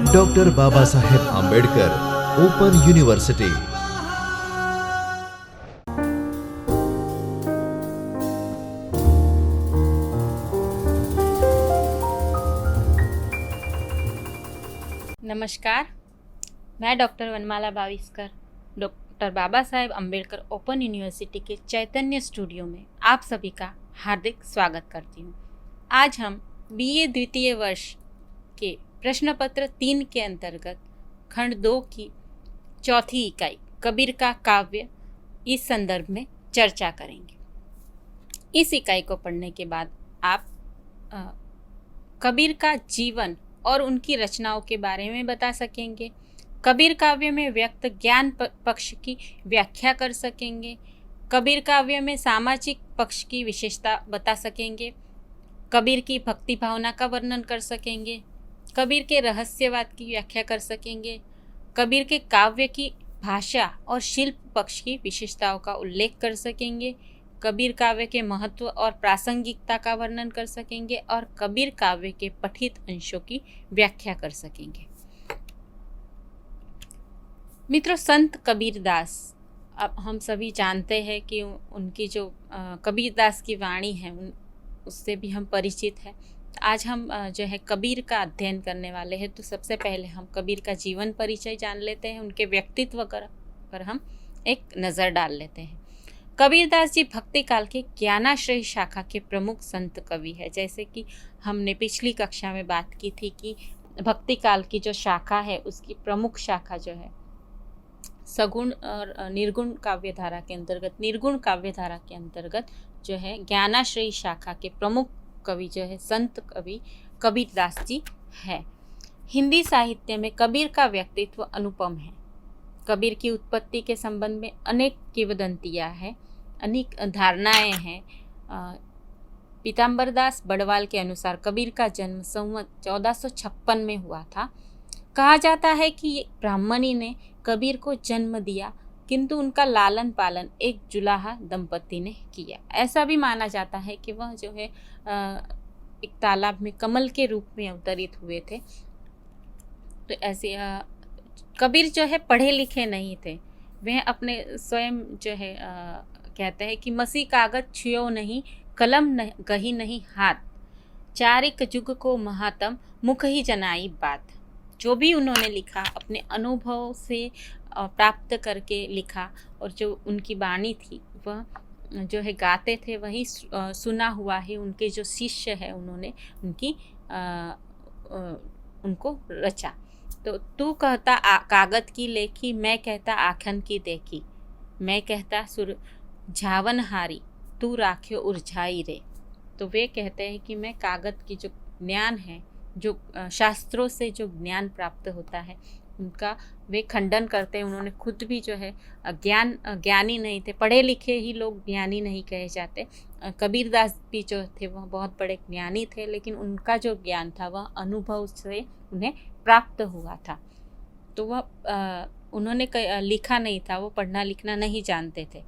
Doctor Baba Saheb Ambedkar open university. नमस्कार, मैं doctor वनमाला Baviskar doctor Baba Saheb Ambedkar open university के चैतन्य स्टूडियो में आप सभी का हार्दिक स्वागत करती हूँ। आज हम बीए द्वितीय वर्ष के प्रश्न पत्र 3 के अंतर्गत खंड 2 की चौथी इकाई कबीर का काव्य इस संदर्भ में चर्चा करेंगे। इस इकाई को पढ़ने के बाद आप कबीर का जीवन और उनकी रचनाओं के बारे में बता सकेंगे। कबीर काव्य में व्यक्त ज्ञान पक्ष की व्याख्या कर सकेंगे। कबीर काव्य में सामाजिक पक्ष की विशेषता बता सकेंगे। कबीर की भक्ति भावना का वर्णन कर सकेंगे। कबीर के रहस्यवाद की व्याख्या कर सकेंगे। कबीर के काव्य की भाषा और शिल्प पक्ष की विशेषताओं का उल्लेख कर सकेंगे। कबीर काव्य के महत्व और प्रासंगिकता का वर्णन कर सकेंगे और कबीर काव्य के पठित अंशों की व्याख्या कर सकेंगे। मित्रों, संत कबीरदास, अब हम सभी जानते हैं कि उनकी जो कबीरदास की वाणी है उससे भी हम परिचित हैं। आज हम जो है कबीर का अध्ययन करने वाले हैं, तो सबसे पहले हम कबीर का जीवन परिचय जान लेते हैं। उनके व्यक्तित्व पर हम एक नज़र डाल लेते हैं। कबीरदास जी भक्ति काल के ज्ञानाश्रय शाखा के प्रमुख संत कवि है। जैसे कि हमने पिछली कक्षा में बात की थी कि भक्ति काल की जो शाखा है उसकी प्रमुख शाखा जो है सगुण और निर्गुण काव्यधारा के अंतर्गत, निर्गुण काव्यधारा के अंतर्गत जो है ज्ञानाश्रयी शाखा के प्रमुख कवि जो है संत कवि कबीरदास जी है। हिंदी साहित्य में कबीर का व्यक्तित्व अनुपम है। कबीर की उत्पत्ति के संबंध में अनेक किंवदंतियाँ हैं, अनेक धारणाएं हैं। पीताम्बरदास बड़वाल के अनुसार कबीर का जन्म संवत 1456 में हुआ था। कहा जाता है कि ब्राह्मणी ने कबीर को जन्म दिया, किंतु उनका लालन पालन एक जुलाहा दंपति ने किया। ऐसा भी माना जाता है कि वह जो है एक तालाब में कमल के रूप में अवतरित हुए थे। तो ऐसे कबीर जो है पढ़े लिखे नहीं थे। वह अपने स्वयं जो है कहते हैं कि मसी कागज छुयो नहीं, कलम गही नहीं हाथ, चारिक जुग को महात्म मुख ही जनाई बात। जो भी उन्होंने लिखा अपने अनुभव से प्राप्त करके लिखा, और जो उनकी वाणी थी वह जो है गाते थे, वही सुना हुआ है। उनके जो शिष्य है उन्होंने उनको रचा। तो तू कहता कागज की लेखी, मैं कहता आखन की देखी, मैं कहता सुर झावन हारी, तू राख्यो उर्झाई रे। तो वे कहते हैं कि मैं कागज की जो ज्ञान है, जो शास्त्रों से जो ज्ञान प्राप्त होता है उनका वे खंडन करते हैं। उन्होंने खुद भी जो है ज्ञानी नहीं थे, पढ़े लिखे ही लोग ज्ञानी नहीं कहे जाते। कबीरदास भी जो थे वह बहुत बड़े ज्ञानी थे, लेकिन उनका जो ज्ञान था वह अनुभव से उन्हें प्राप्त हुआ था। तो वह उन्होंने लिखा नहीं था, वो पढ़ना लिखना नहीं जानते थे।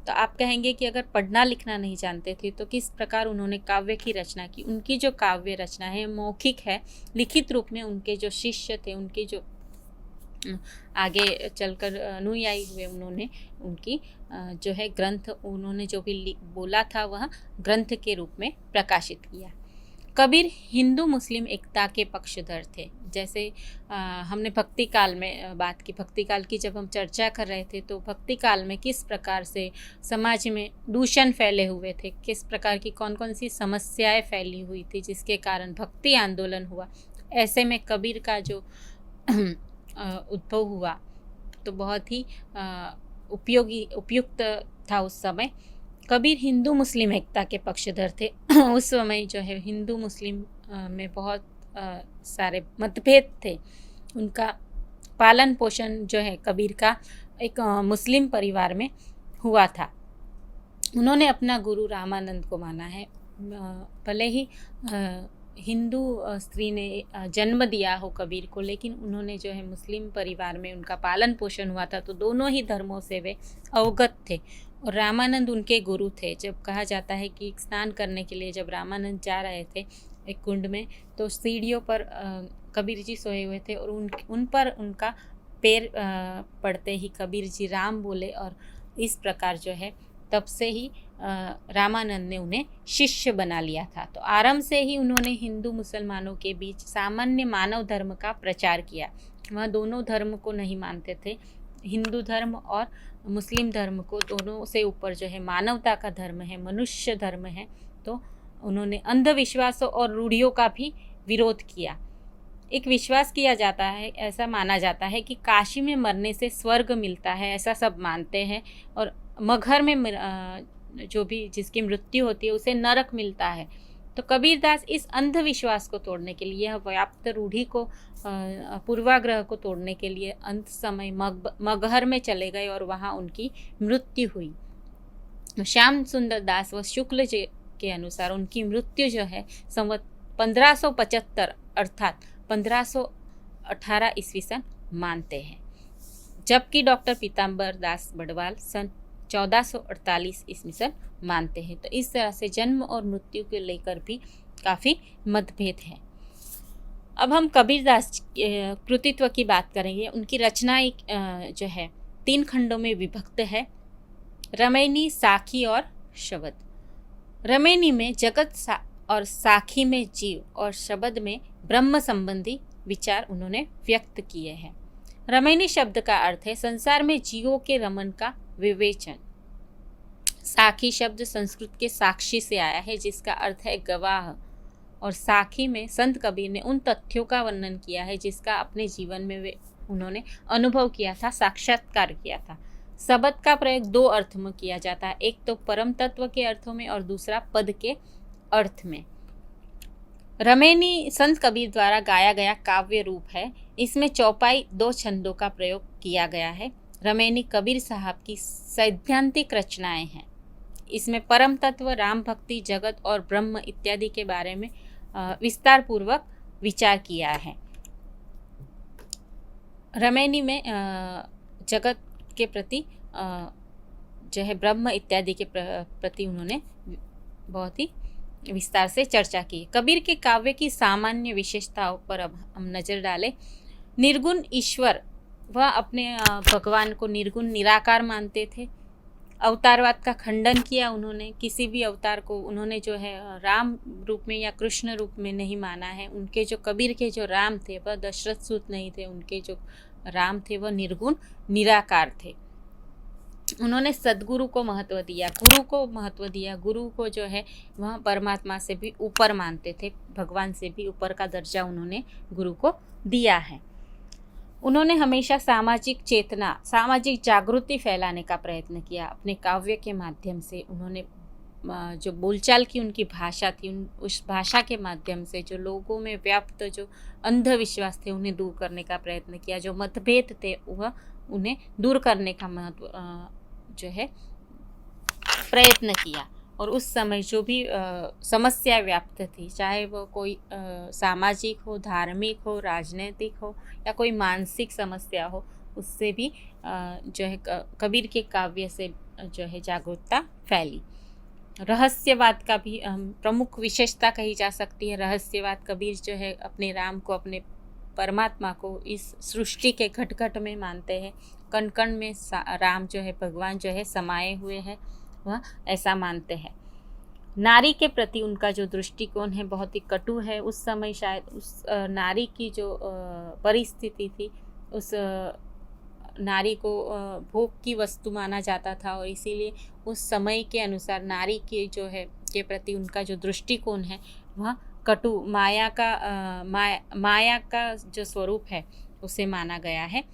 तो आप कहेंगे कि अगर पढ़ना लिखना नहीं जानते थे तो किस प्रकार उन्होंने काव्य की रचना की। उनकी जो काव्य रचना है मौखिक है, लिखित रूप में उनके जो शिष्य थे, उनके जो आगे चलकर अनुयायी हुए, उन्होंने उनकी जो है ग्रंथ, उन्होंने जो भी बोला था वह ग्रंथ के रूप में प्रकाशित किया। कबीर हिंदू मुस्लिम एकता के पक्षधर थे। जैसे हमने भक्ति काल में बात की, भक्ति काल की जब हम चर्चा कर रहे थे तो भक्ति काल में किस प्रकार से समाज में दूषण फैले हुए थे, किस प्रकार की कौन कौन सी समस्याएं फैली हुई थी जिसके कारण भक्ति आंदोलन हुआ। ऐसे में कबीर का जो उद्भव हुआ तो बहुत ही उपयुक्त था उस समय। कबीर हिंदू मुस्लिम एकता के पक्षधर थे। उस समय जो है हिंदू मुस्लिम में बहुत सारे मतभेद थे। उनका पालन पोषण जो है कबीर का एक मुस्लिम परिवार में हुआ था। उन्होंने अपना गुरु रामानंद को माना है। भले ही हिंदू स्त्री ने जन्म दिया हो कबीर को, लेकिन उन्होंने जो है मुस्लिम परिवार में उनका पालन पोषण हुआ था, तो दोनों ही धर्मों से वे अवगत थे। और रामानंद उनके गुरु थे। जब कहा जाता है कि स्नान करने के लिए जब रामानंद जा रहे थे, एक कुंड में, तो सीढ़ियों पर कबीर जी सोए हुए थे और उन पर उनका पैर पड़ते ही कबीर जी राम बोले और इस प्रकार जो है तब से ही रामानंद ने उन्हें शिष्य बना लिया था। तो आरंभ से ही उन्होंने हिंदू मुसलमानों के बीच सामान्य मानव धर्म का प्रचार किया। वह दोनों धर्म को नहीं मानते थे, हिंदू धर्म और मुस्लिम धर्म को, दोनों से ऊपर जो है मानवता का धर्म है, मनुष्य धर्म है। तो उन्होंने अंधविश्वासों और रूढ़ियों का भी विरोध किया। एक विश्वास किया जाता है, ऐसा माना जाता है कि काशी में मरने से स्वर्ग मिलता है, ऐसा सब मानते हैं, और मगहर में जो भी जिसकी मृत्यु होती है उसे नरक मिलता है। तो कबीरदास इस अंधविश्वास को तोड़ने के लिए, व्याप्त रूढ़ी को, पूर्वाग्रह को तोड़ने के लिए अंत समय मगहर में चले गए और वहाँ उनकी मृत्यु हुई। श्याम सुंदर दास व शुक्ल जी के अनुसार उनकी मृत्यु जो है संवत 1575 अर्थात 1518 ईस्वी सन मानते हैं, जबकि डॉक्टर पीताम्बर दास बड़वाल सन 1448 ईस्वी सन मानते हैं। तो इस तरह से जन्म और मृत्यु को लेकर भी काफ़ी मतभेद है। अब हम कबीरदास कृतित्व की बात करेंगे। उनकी रचनाएं जो है 3 खंडों में विभक्त है, रमैनी, साखी और शबद। रमैनी में जगत और साखी में जीव और शबद में ब्रह्म संबंधी विचार उन्होंने व्यक्त किए हैं। रमैनी शब्द का अर्थ है संसार में जीवों के रमन का विवेचन। साखी शब्द संस्कृत के साक्षी से आया है जिसका अर्थ है गवाह, और साखी में संत कबीर ने उन तथ्यों का वर्णन किया है जिसका अपने जीवन में उन्होंने अनुभव किया था, साक्षात्कार किया था। शबद का प्रयोग 2 अर्थ में किया जाता है, एक तो परम तत्व के अर्थों में और दूसरा पद के अर्थ में। रमैनी संत कबीर द्वारा गाया गया काव्य रूप है। इसमें चौपाई 2 छंदों का प्रयोग किया गया है। रमैनी कबीर साहब की सैद्धांतिक रचनाएं हैं। इसमें परम तत्व, राम भक्ति, जगत और ब्रह्म इत्यादि के बारे में विस्तार पूर्वक विचार किया है। रमैनी में जगत के प्रति जो है ब्रह्म इत्यादि के प्रति उन्होंने बहुत ही विस्तार से चर्चा की। कबीर के काव्य की सामान्य विशेषताओं पर अब हम नजर डालें। निर्गुण ईश्वर, वह अपने भगवान को निर्गुण निराकार मानते थे। अवतारवाद का खंडन किया उन्होंने, किसी भी अवतार को उन्होंने जो है राम रूप में या कृष्ण रूप में नहीं माना है। उनके जो कबीर के जो राम थे वह दशरथ सूत नहीं थे, उनके जो राम थे वह निर्गुण निराकार थे। उन्होंने सद्गुरु को महत्व दिया, गुरु को महत्व दिया। गुरु को जो है वह परमात्मा से भी ऊपर मानते थे, भगवान से भी ऊपर का दर्जा उन्होंने गुरु को दिया है। उन्होंने हमेशा सामाजिक चेतना, सामाजिक जागृति फैलाने का प्रयत्न किया। अपने काव्य के माध्यम से उन्होंने जो बोलचाल की उनकी भाषा थी, उस भाषा के माध्यम से जो लोगों में व्याप्त जो अंधविश्वास थे उन्हें दूर करने का प्रयत्न किया। जो मतभेद थे वह उन्हें दूर करने का महत्व जो है प्रयत्न किया। और उस समय जो भी समस्या व्याप्त थी, चाहे वो कोई सामाजिक हो, धार्मिक हो, राजनीतिक हो या कोई मानसिक समस्या हो, उससे भी जो है कबीर के काव्य से जो है जागरूकता फैली। रहस्यवाद का भी प्रमुख विशेषता कही जा सकती है। रहस्यवाद, कबीर जो है अपने राम को, अपने परमात्मा को इस सृष्टि के घट घट में मानते हैं। कण कण में राम जो है, भगवान जो है समाये हुए हैं, वह ऐसा मानते हैं। नारी के प्रति उनका जो दृष्टिकोण है बहुत ही कटु है। उस समय शायद उस नारी की जो परिस्थिति थी, उस नारी को भोग की वस्तु माना जाता था और इसीलिए उस समय के अनुसार नारी के जो है के प्रति उनका जो दृष्टिकोण है वह कटु, माया का जो स्वरूप है उसे माना गया है।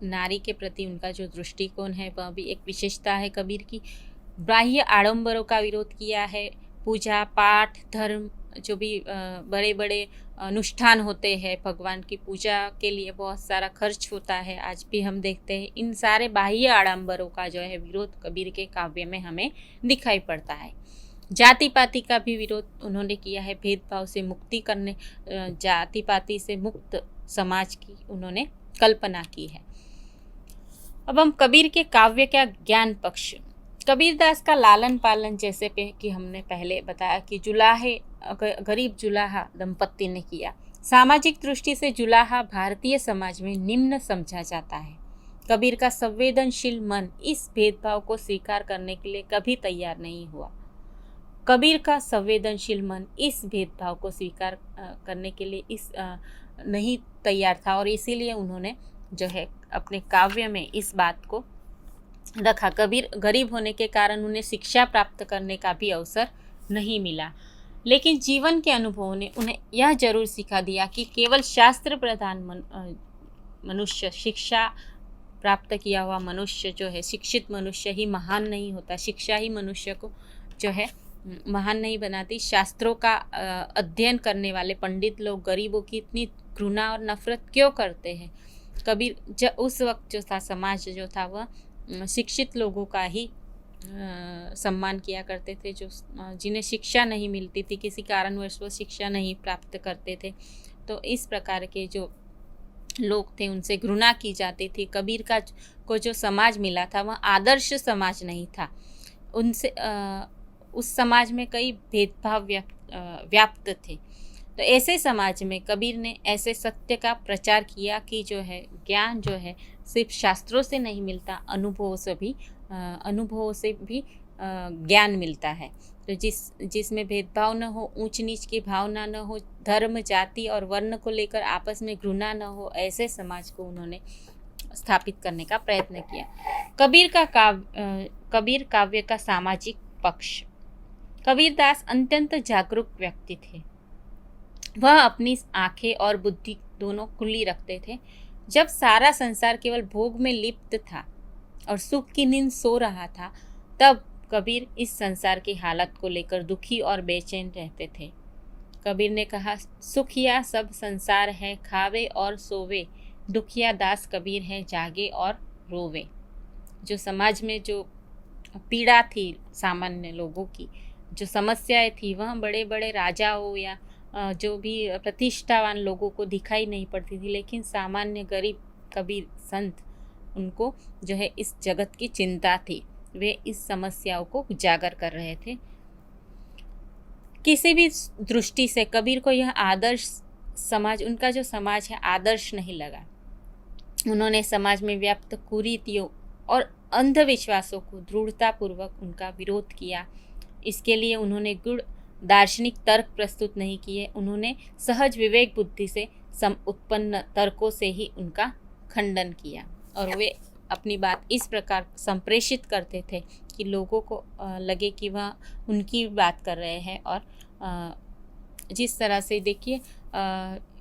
नारी के प्रति उनका जो दृष्टिकोण है वह भी एक विशेषता है कबीर की। बाह्य आडंबरों का विरोध किया है। पूजा पाठ, धर्म, जो भी बड़े बड़े अनुष्ठान होते हैं, भगवान की पूजा के लिए बहुत सारा खर्च होता है, आज भी हम देखते हैं। इन सारे बाह्य आडंबरों का जो है विरोध कबीर के काव्य में हमें दिखाई पड़ता है। जाति पाति का भी विरोध उन्होंने किया है। भेदभाव से मुक्ति करने, जाति पाति से मुक्त समाज की उन्होंने कल्पना की है। अब हम कबीर के काव्य का ज्ञान पक्ष। कबीरदास का लालन पालन जैसे कि हमने पहले बताया कि जुलाहे गरीब जुलाहा दंपत्ति ने किया। सामाजिक दृष्टि से जुलाहा भारतीय समाज में निम्न समझा जाता है। कबीर का संवेदनशील मन इस भेदभाव को स्वीकार करने के लिए कभी तैयार नहीं हुआ। कबीर का संवेदनशील मन इस भेदभाव को स्वीकार करने के लिए नहीं तैयार था और इसीलिए उन्होंने जो है अपने काव्य में इस बात को रखा। कबीर गरीब होने के कारण उन्हें शिक्षा प्राप्त करने का भी अवसर नहीं मिला, लेकिन जीवन के अनुभवों ने उन्हें यह जरूर सिखा दिया कि केवल शास्त्र प्रधान मनुष्य, शिक्षा प्राप्त किया हुआ मनुष्य जो है, शिक्षित मनुष्य ही महान नहीं होता। शिक्षा ही मनुष्य को जो है महान नहीं बनाती। शास्त्रों का अध्ययन करने वाले पंडित लोग गरीबों की इतनी घृणा और नफरत क्यों करते हैं? कबीर जब उस वक्त जो था, समाज जो था वह शिक्षित लोगों का ही सम्मान किया करते थे, जो जिन्हें शिक्षा नहीं मिलती थी, किसी कारणवश वो शिक्षा नहीं प्राप्त करते थे। तो इस प्रकार के जो लोग थे उनसे घृणा की जाती थी। कबीर को जो समाज मिला था वह आदर्श समाज नहीं था। उनसे उस समाज में कई भेदभाव व्याप्त थे। तो ऐसे समाज में कबीर ने ऐसे सत्य का प्रचार किया कि जो है ज्ञान जो है सिर्फ शास्त्रों से नहीं मिलता, अनुभवों से भी ज्ञान मिलता है। तो जिसमें भेदभाव न हो, ऊंच नीच की भावना न हो, धर्म, जाति और वर्ण को लेकर आपस में घृणा न हो, ऐसे समाज को उन्होंने स्थापित करने का प्रयत्न किया। कबीर काव्य का सामाजिक पक्ष। कबीरदास अत्यंत जागरूक व्यक्ति थे। वह अपनी आंखें और बुद्धि दोनों खुली रखते थे। जब सारा संसार केवल भोग में लिप्त था और सुख की नींद सो रहा था, तब कबीर इस संसार की हालत को लेकर दुखी और बेचैन रहते थे। कबीर ने कहा, सुखिया सब संसार है, खावे और सोवे, दुखिया दास कबीर है, जागे और रोवे। जो समाज में जो पीड़ा थी, सामान्य लोगों की जो समस्याएं थी, वह बड़े बड़े राजाओं या जो भी प्रतिष्ठावान लोगों को दिखाई नहीं पड़ती थी, लेकिन सामान्य गरीब कबीर संत, उनको जो है इस जगत की चिंता थी। वे इस समस्याओं को उजागर कर रहे थे। किसी भी दृष्टि से कबीर को यह आदर्श समाज, उनका जो समाज है, आदर्श नहीं लगा। उन्होंने समाज में व्याप्त कुरीतियों और अंधविश्वासों को दृढ़तापूर्वक उनका विरोध किया। इसके लिए उन्होंने गुण दार्शनिक तर्क प्रस्तुत नहीं किए। उन्होंने सहज विवेक बुद्धि से उत्पन्न तर्कों से ही उनका खंडन किया और वे अपनी बात इस प्रकार संप्रेषित करते थे कि लोगों को लगे कि वह उनकी बात कर रहे हैं। और जिस तरह से देखिए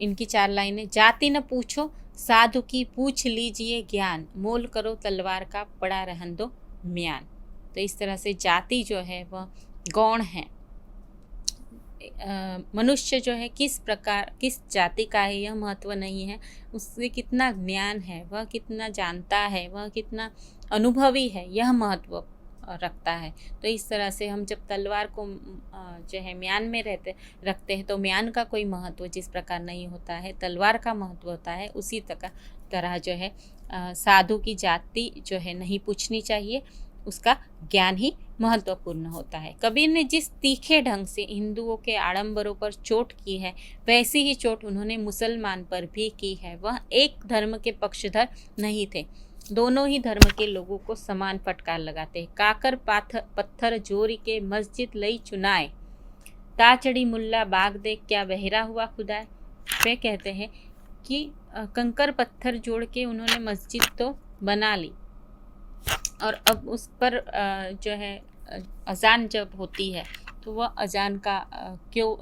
इनकी 4 लाइनें, जाति न पूछो साधु की, पूछ लीजिए ज्ञान, मोल करो तलवार का, पड़ा रहन दो म्यान। तो इस तरह से जाति जो है वह गौण है। मनुष्य जो है किस जाति का है यह महत्व नहीं है, उससे कितना ज्ञान है, वह कितना जानता है, वह कितना अनुभवी है, यह महत्व रखता है। तो इस तरह से हम जब तलवार को जो है म्यान में रखते हैं तो म्यान का कोई महत्व जिस प्रकार नहीं होता है, तलवार का महत्व होता है। उसी तरह जो है साधु की जाति जो है नहीं पूछनी चाहिए, उसका ज्ञान ही महत्वपूर्ण होता है। कबीर ने जिस तीखे ढंग से हिंदुओं के आडंबरों पर चोट की है, वैसी ही चोट उन्होंने मुसलमान पर भी की है। वह एक धर्म के पक्षधर नहीं थे, दोनों ही धर्म के लोगों को समान फटकार लगाते। काकर पत्थर जोरी के मस्जिद लई चुनाए, ताचड़ी मुल्ला बाग देख क्या बहरा हुआ खुदाए। वे कहते हैं कि कंकर पत्थर जोड़ के उन्होंने मस्जिद तो बना ली और अब उस पर जो है अजान जब होती है तो वह अजान का क्यों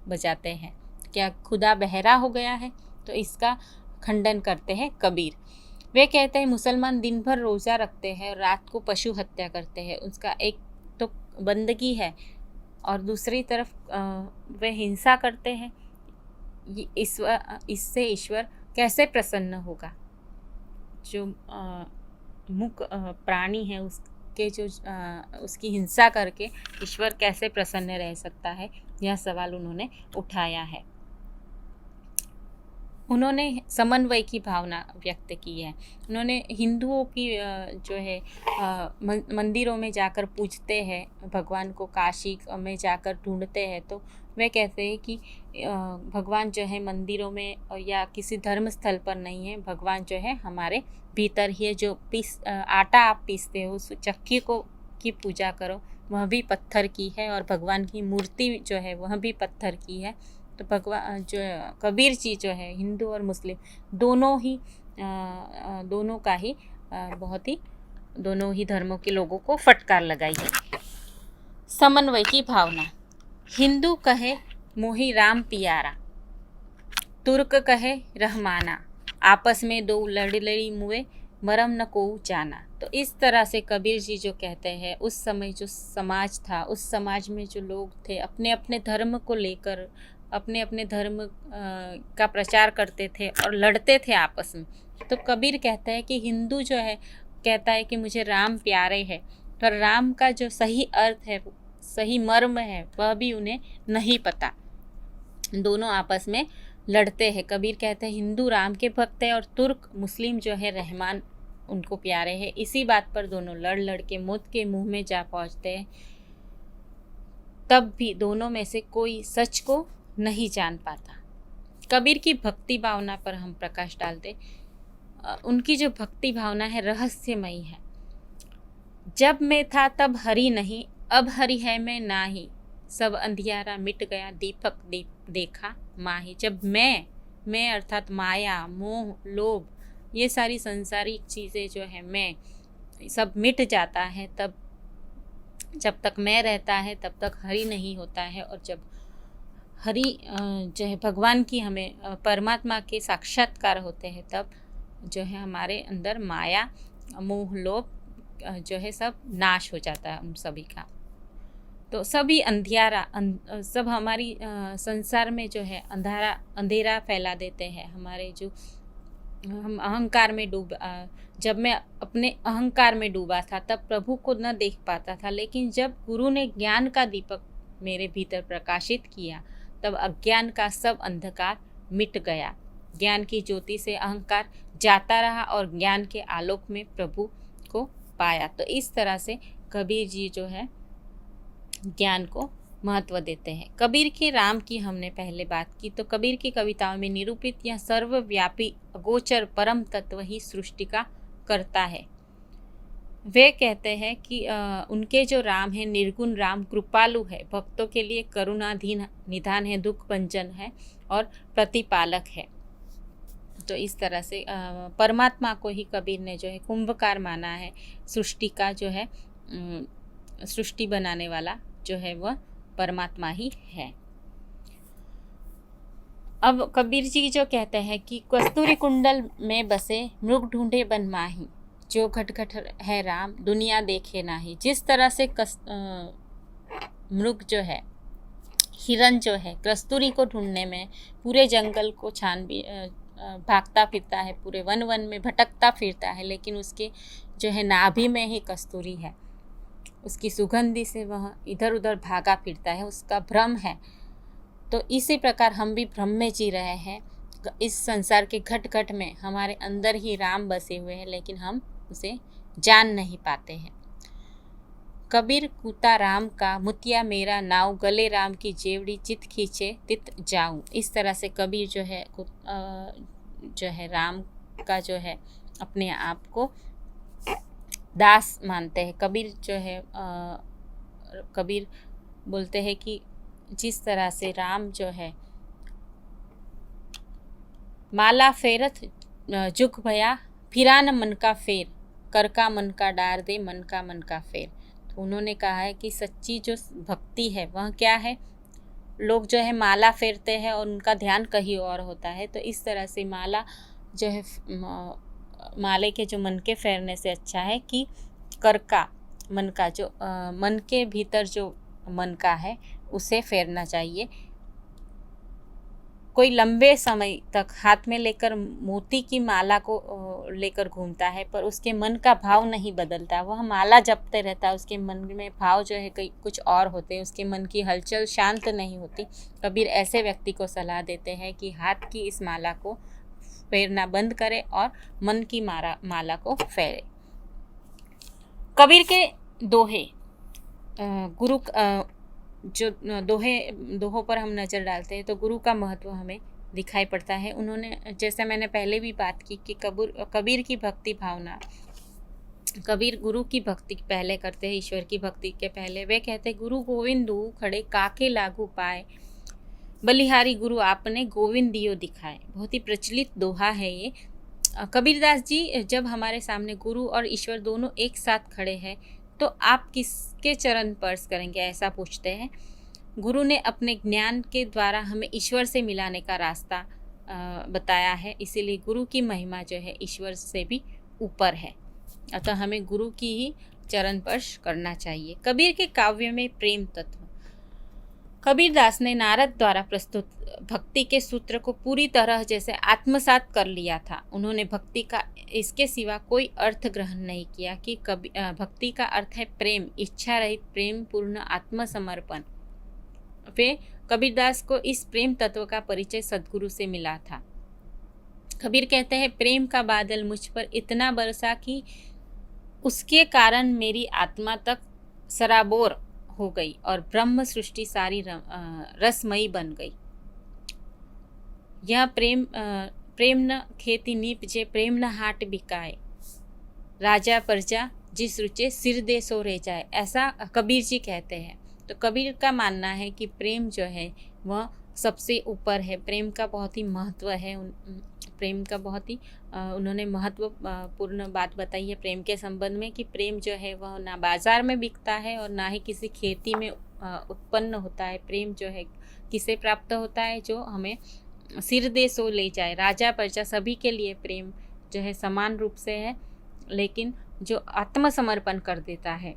बजाते हैं, क्या खुदा बहरा हो गया है? तो इसका खंडन करते हैं कबीर। वे कहते हैं मुसलमान दिन भर रोज़ा रखते हैं और रात को पशु हत्या करते हैं, उसका एक तो बंदगी है और दूसरी तरफ वे हिंसा करते हैं। इससे ईश्वर कैसे प्रसन्न होगा? जो मुक प्राणी है उसके जो उसकी हिंसा करके ईश्वर कैसे प्रसन्न रह सकता है, यह सवाल उन्होंने उठाया है। उन्होंने समन्वय की भावना व्यक्त की है। उन्होंने हिंदुओं की जो है मंदिरों में जाकर पूजते हैं भगवान को, काशी में जाकर ढूंढते हैं, तो वे कहते हैं कि भगवान जो है मंदिरों में या किसी धर्म स्थल पर नहीं है, भगवान जो है हमारे भीतर ही है। जो आटा आप पीसते हो, उस चक्की को की पूजा करो, वह भी पत्थर की है, और भगवान की मूर्ति जो है वह भी पत्थर की है। तो भगवान जो कबीर जी जो है हिंदू और मुस्लिम दोनों का ही बहुत ही दोनों ही धर्मों के लोगों को फटकार लगाई है। समन्वय की भावना। हिंदू कहे मोहि राम पियारा, तुर्क कहे रहमाना, आपस में दो लड़ी मुए, मरम न को जाना। तो इस तरह से कबीर जी जो कहते हैं, उस समय जो समाज था, उस समाज में जो लोग थे अपने अपने धर्म को लेकर अपने अपने धर्म का प्रचार करते थे और लड़ते थे आपस में। तो कबीर कहता है कि हिंदू जो है कहता है कि मुझे राम प्यारे है, पर राम का जो सही अर्थ है, सही मर्म है, वह भी उन्हें नहीं पता। दोनों आपस में लड़ते हैं। कबीर कहते हैं हिंदू राम के भक्त है और तुर्क मुस्लिम जो है रहमान उनको प्यारे हैं। इसी बात पर दोनों लड़ लड़ के मौत के मुंह में जा पहुंचते हैं। तब भी दोनों में से कोई सच को नहीं जान पाता। कबीर की भक्ति भावना पर हम प्रकाश डालते। उनकी जो भक्ति भावना है रहस्यमयी है। जब मैं था तब हरि नहीं, अब हरि है मैं नाही, सब अंधियारा मिट गया दीपक देखा माही। जब मैं अर्थात माया, मोह, लोभ, ये सारी संसारिक चीज़ें जो है मैं सब मिट जाता है, तब जब तक मैं रहता है तब तक हरि नहीं होता है। और जब हरि जो है भगवान की हमें परमात्मा के साक्षात्कार होते हैं, तब जो है हमारे अंदर माया, मोह, लोभ जो है सब नाश हो जाता है उन सभी का। तो सभी अंधियारा सब हमारी संसार में जो है अंधेरा फैला देते हैं। हमारे जो हम अहंकार में जब मैं अपने अहंकार में डूबा था तब प्रभु को न देख पाता था, लेकिन जब गुरु ने ज्ञान का दीपक मेरे भीतर प्रकाशित किया, तब अज्ञान का सब अंधकार मिट गया। ज्ञान की ज्योति से अहंकार जाता रहा और ज्ञान के आलोक में प्रभु को पाया। तो इस तरह से कबीर जी जो है ज्ञान को महत्व देते हैं। कबीर के राम की हमने पहले बात की, तो कबीर की कविताओं में निरूपित यह सर्वव्यापी अगोचर परम तत्व ही सृष्टि का करता है। वे कहते हैं कि उनके जो राम है निर्गुण राम, कृपालु है, भक्तों के लिए करुणाधीन निधान है, दुख भंजन है और प्रतिपालक है। तो इस तरह से परमात्मा को ही कबीर ने जो है कुंभकार माना है। सृष्टि का जो है सृष्टि बनाने वाला जो है वह परमात्मा ही है। अब कबीर जी जो कहते हैं कि कस्तूरी कुंडल में बसे मृग ढूंढे बन माही, जो घट घट है राम दुनिया देखे नाही। जिस तरह से मृग जो है, हिरन जो है कस्तूरी को ढूंढने में पूरे जंगल को भागता फिरता है, पूरे वन में भटकता फिरता है, लेकिन उसके जो है नाभि में ही कस्तूरी है। उसकी सुगंधि से वह इधर उधर भागा फिरता है, उसका भ्रम है। तो इसी प्रकार हम भी भ्रम में जी रहे हैं। इस संसार के घट घट में हमारे अंदर ही राम बसे हुए हैं, लेकिन हम उसे जान नहीं पाते हैं। कबीर कूता राम का मुतिया मेरा नाव, गले राम की जेवड़ी चित खींचे तित जाऊं। इस तरह से कबीर जो है राम का जो है अपने आप को दास मानते हैं। कबीर जो है कबीर बोलते हैं कि जिस तरह से राम जो है माला फेरत जुग भया, फिरा न मन का फेर, कर का मन का डार दे, मन का फेर। तो उन्होंने कहा है कि सच्ची जो भक्ति है वह क्या है। लोग जो है माला फेरते हैं और उनका ध्यान कहीं और होता है। तो इस तरह से माला जो है माले के जो मन के फेरने से अच्छा है कि कर का मन का जो मन के भीतर जो मन का है उसे फेरना चाहिए। कोई लंबे समय तक हाथ में लेकर मोती की माला को लेकर घूमता है पर उसके मन का भाव नहीं बदलता, वह माला जपते रहता है, उसके मन में भाव जो है कई कुछ और होते हैं, उसके मन की हलचल शांत नहीं होती। कबीर ऐसे व्यक्ति को सलाह देते हैं कि हाथ की इस माला को फेरना बंद करे और मन की माला को फेरे। कबीर के दोहे गुरु जो दोहों पर हम नज़र डालते हैं तो गुरु का महत्व हमें दिखाई पड़ता है। उन्होंने, जैसे मैंने पहले भी बात की कि कबीर की भक्ति भावना, कबीर गुरु की भक्ति पहले करते हैं, ईश्वर की भक्ति के पहले। वे कहते हैं, गुरु गोविंद दू खड़े काके लागू पाए, बलिहारी गुरु आपने गोविंद दियो दिखाए। बहुत ही प्रचलित दोहा है ये। कबीरदास जी जब हमारे सामने गुरु और ईश्वर दोनों एक साथ खड़े हैं तो आप किसके चरण स्पर्श करेंगे, ऐसा पूछते हैं। गुरु ने अपने ज्ञान के द्वारा हमें ईश्वर से मिलाने का रास्ता बताया है, इसीलिए गुरु की महिमा जो है ईश्वर से भी ऊपर है, अतः हमें गुरु की ही चरण स्पर्श करना चाहिए। कबीर के काव्य में प्रेम तत्व, कबीरदास ने नारद द्वारा प्रस्तुत भक्ति के सूत्र को पूरी तरह जैसे आत्मसात कर लिया था। उन्होंने भक्ति का इसके सिवा कोई अर्थ ग्रहण नहीं किया कि भक्ति का अर्थ है प्रेम, इच्छा रहित प्रेम, पूर्ण आत्मसमर्पण। वे कबीरदास को इस प्रेम तत्व का परिचय सद्गुरु से मिला था। कबीर कहते हैं, प्रेम का बादल मुझ पर इतना बरसा कि उसके कारण मेरी आत्मा तक सराबोर हो गई और ब्रह्म सृष्टि सारी रसमयी बन गई। यह प्रेम न खेती नीपजे, प्रेम न हाट बिकाए, राजा प्रजा जिस रुचे सिर दे सो रह जाए, ऐसा कबीर जी कहते हैं। तो कबीर का मानना है कि प्रेम जो है वह सबसे ऊपर है, प्रेम का बहुत ही महत्व है। प्रेम का बहुत ही उन्होंने महत्वपूर्ण बात बताई है प्रेम के संबंध में कि प्रेम जो है वह ना बाजार में बिकता है और ना ही किसी खेती में उत्पन्न होता है। प्रेम जो है किसे प्राप्त होता है, जो हमें सिर दे सो ले जाए। राजा प्रजा सभी के लिए प्रेम जो है समान रूप से है, लेकिन जो आत्मसमर्पण कर देता है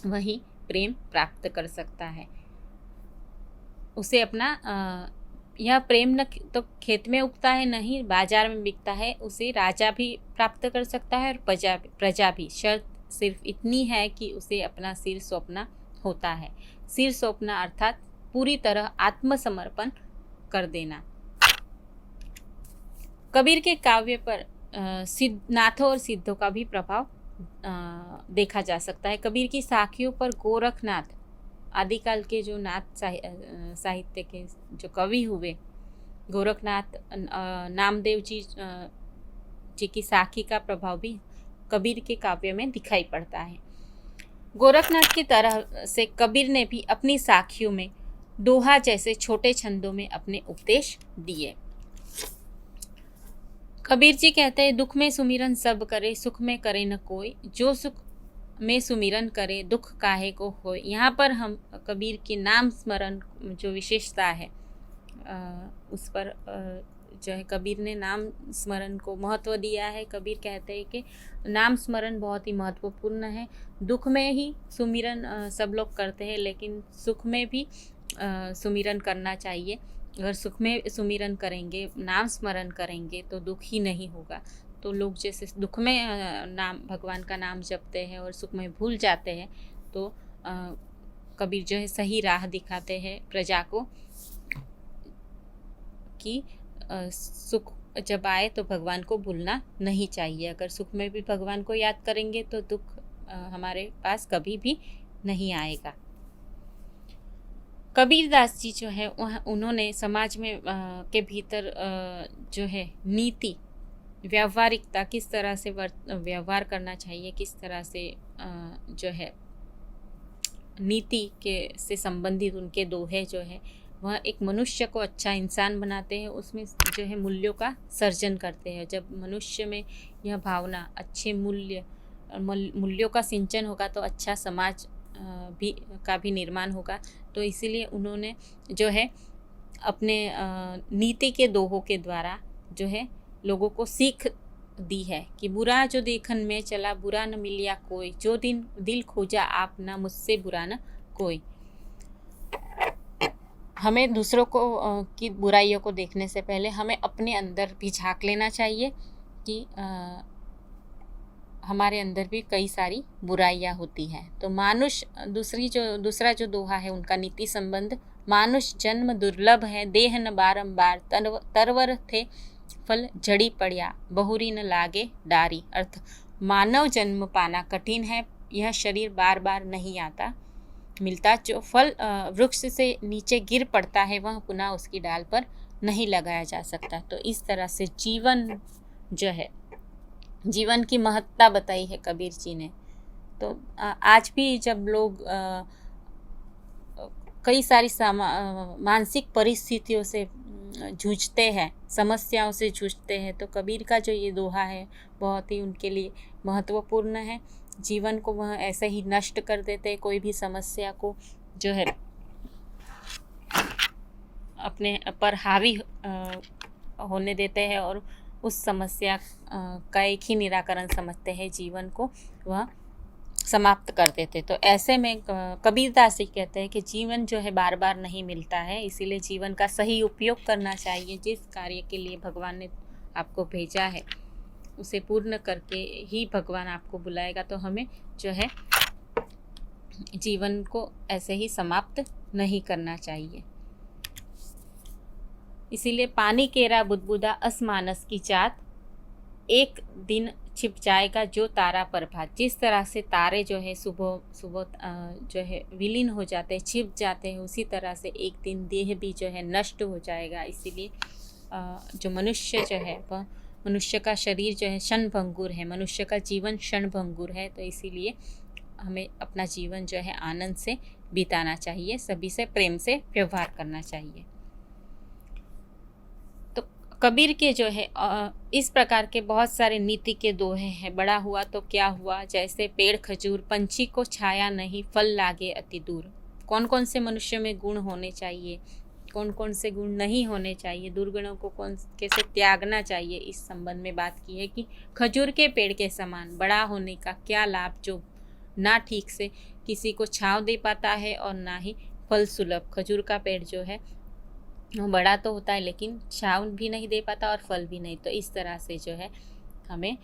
वही प्रेम प्राप्त कर सकता है। उसे अपना यह प्रेम न तो खेत में उगता है, न ही बाजार में बिकता है, उसे राजा भी प्राप्त कर सकता है और प्रजा भी। शर्त सिर्फ इतनी है कि उसे अपना सिर सौंपना होता है। सिर सौंपना अर्थात पूरी तरह आत्मसमर्पण कर देना। कबीर के काव्य पर नाथों और सिद्धों का भी प्रभाव देखा जा सकता है। कबीर की साखियों पर गोरखनाथ आदिकाल के जो नाथ साहित्य के जो कवि हुए, गोरखनाथ नामदेव जी की साखी का प्रभाव भी कबीर के काव्य में दिखाई पड़ता है। गोरखनाथ की तरह से कबीर ने भी अपनी साखियों में दोहा जैसे छोटे छंदों में अपने उपदेश दिए। कबीर जी कहते हैं, दुख में सुमिरन सब करे, सुख में करे न कोई, जो सुख में सुमिरन करे दुख काहे को होय। यहाँ पर हम कबीर की नाम स्मरण जो विशेषता है उस पर जो है कबीर ने नाम स्मरण को महत्व दिया है। कबीर कहते हैं कि नाम स्मरण बहुत ही महत्वपूर्ण है। दुख में ही सुमिरन सब लोग करते हैं, लेकिन सुख में भी सुमिरन करना चाहिए। अगर सुख में सुमिरन करेंगे, नाम स्मरण करेंगे तो दुख ही नहीं होगा। तो लोग जैसे दुख में भगवान का नाम जपते हैं और सुख में भूल जाते हैं, तो कबीर जो है सही राह दिखाते हैं प्रजा को कि सुख जब आए तो भगवान को भूलना नहीं चाहिए। अगर सुख में भी भगवान को याद करेंगे तो दुख हमारे पास कभी भी नहीं आएगा। कबीरदास जी जो है उन्होंने समाज में के भीतर जो है नीति, व्यावहारिकता, किस तरह से व्यवहार करना चाहिए, किस तरह से जो है नीति के से संबंधित उनके दोहे जो है वह एक मनुष्य को अच्छा इंसान बनाते हैं, उसमें जो है मूल्यों का सर्जन करते हैं। जब मनुष्य में यह भावना, अच्छे मूल्यों का सिंचन होगा तो अच्छा समाज का भी निर्माण होगा। तो इसीलिए उन्होंने जो है अपने नीति के दोहों के द्वारा जो है लोगों को सीख दी है कि बुरा जो देखन में चला, बुरा न मिलिया कोई, जो दिल खोजा आप ना, मुझसे बुरा न कोई। हमें दूसरों को की बुराइयों को देखने से पहले हमें अपने अंदर भी झांक लेना चाहिए कि हमारे अंदर भी कई सारी बुराइयां होती हैं। तो मानुष दूसरा जो दोहा है उनका नीति संबंध, मानुष जन्म दुर्लभ है, देह न बारंबार, तरवर थे फल झड़ी पड़िया, बहुरी न लागे डारी। अर्थ, मानव जन्म पाना कठिन है, यह शरीर बार बार नहीं आता मिलता। जो फल वृक्ष से नीचे गिर पड़ता है वह पुनः उसकी डाल पर नहीं लगाया जा सकता। तो इस तरह से जीवन जो है, जीवन की महत्ता बताई है कबीर जी ने। तो आज भी जब लोग कई सारी मानसिक परिस्थितियों से जूझते हैं, समस्याओं से जूझते हैं, तो कबीर का जो ये दोहा है बहुत ही उनके लिए महत्वपूर्ण है। जीवन को वह ऐसे ही नष्ट कर देते हैं, कोई भी समस्या को जो है अपने पर हावी होने देते हैं और उस समस्या का एक ही निराकरण समझते हैं, जीवन को वह समाप्त कर देते। तो ऐसे में कबीरदास जी कहते हैं कि जीवन जो है बार बार नहीं मिलता है, इसीलिए जीवन का सही उपयोग करना चाहिए। जिस कार्य के लिए भगवान ने आपको भेजा है उसे पूर्ण करके ही भगवान आपको बुलाएगा। तो हमें जो है जीवन को ऐसे ही समाप्त नहीं करना चाहिए। इसीलिए पानी केरा बुदबुदा असमानस की चात, एक दिन छिप जाएगा जो तारा प्रभात। जिस तरह से तारे जो है सुबह सुबह जो है विलीन हो जाते हैं, छिप जाते हैं, उसी तरह से एक दिन देह भी जो है नष्ट हो जाएगा। इसीलिए जो मनुष्य जो है वह मनुष्य का शरीर जो है क्षणभंगुर है, मनुष्य का जीवन क्षणभंगुर है। तो इसीलिए हमें अपना जीवन जो है आनंद से बिताना चाहिए, सभी से प्रेम से व्यवहार करना चाहिए। तो कबीर के जो है इस प्रकार के बहुत सारे नीति के दोहे हैं। बड़ा हुआ तो क्या हुआ, जैसे पेड़ खजूर, पंछी को छाया नहीं, फल लागे अति दूर। कौन कौन से मनुष्य में गुण होने चाहिए, कौन कौन से गुण नहीं होने चाहिए, दुर्गुणों को कैसे त्यागना चाहिए, इस संबंध में बात की है कि खजूर के पेड़ के समान बड़ा होने का क्या लाभ, जो ना ठीक से किसी को छांव दे पाता है और ना ही फल सुलभ। खजूर का पेड़ जो है वो बड़ा तो होता है लेकिन छांव भी नहीं दे पाता और फल भी नहीं। तो इस तरह से जो है हमें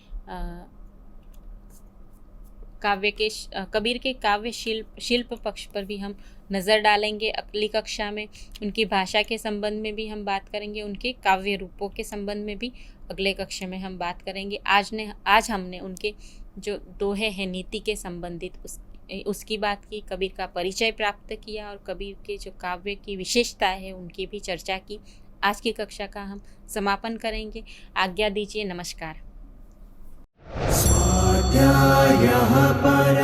कबीर के काव्य शिल्प पक्ष पर भी हम नज़र डालेंगे। अगली कक्षा में उनकी भाषा के संबंध में भी हम बात करेंगे, उनके काव्य रूपों के संबंध में भी अगले कक्षा में हम बात करेंगे। आज हमने उनके जो दोहे हैं नीति के संबंधित उसकी बात की, कबीर का परिचय प्राप्त किया और कबीर के जो काव्य की विशेषता है उनकी भी चर्चा की। आज की कक्षा का हम समापन करेंगे। आज्ञा दीजिए, नमस्कार। स्वाध्यायः परः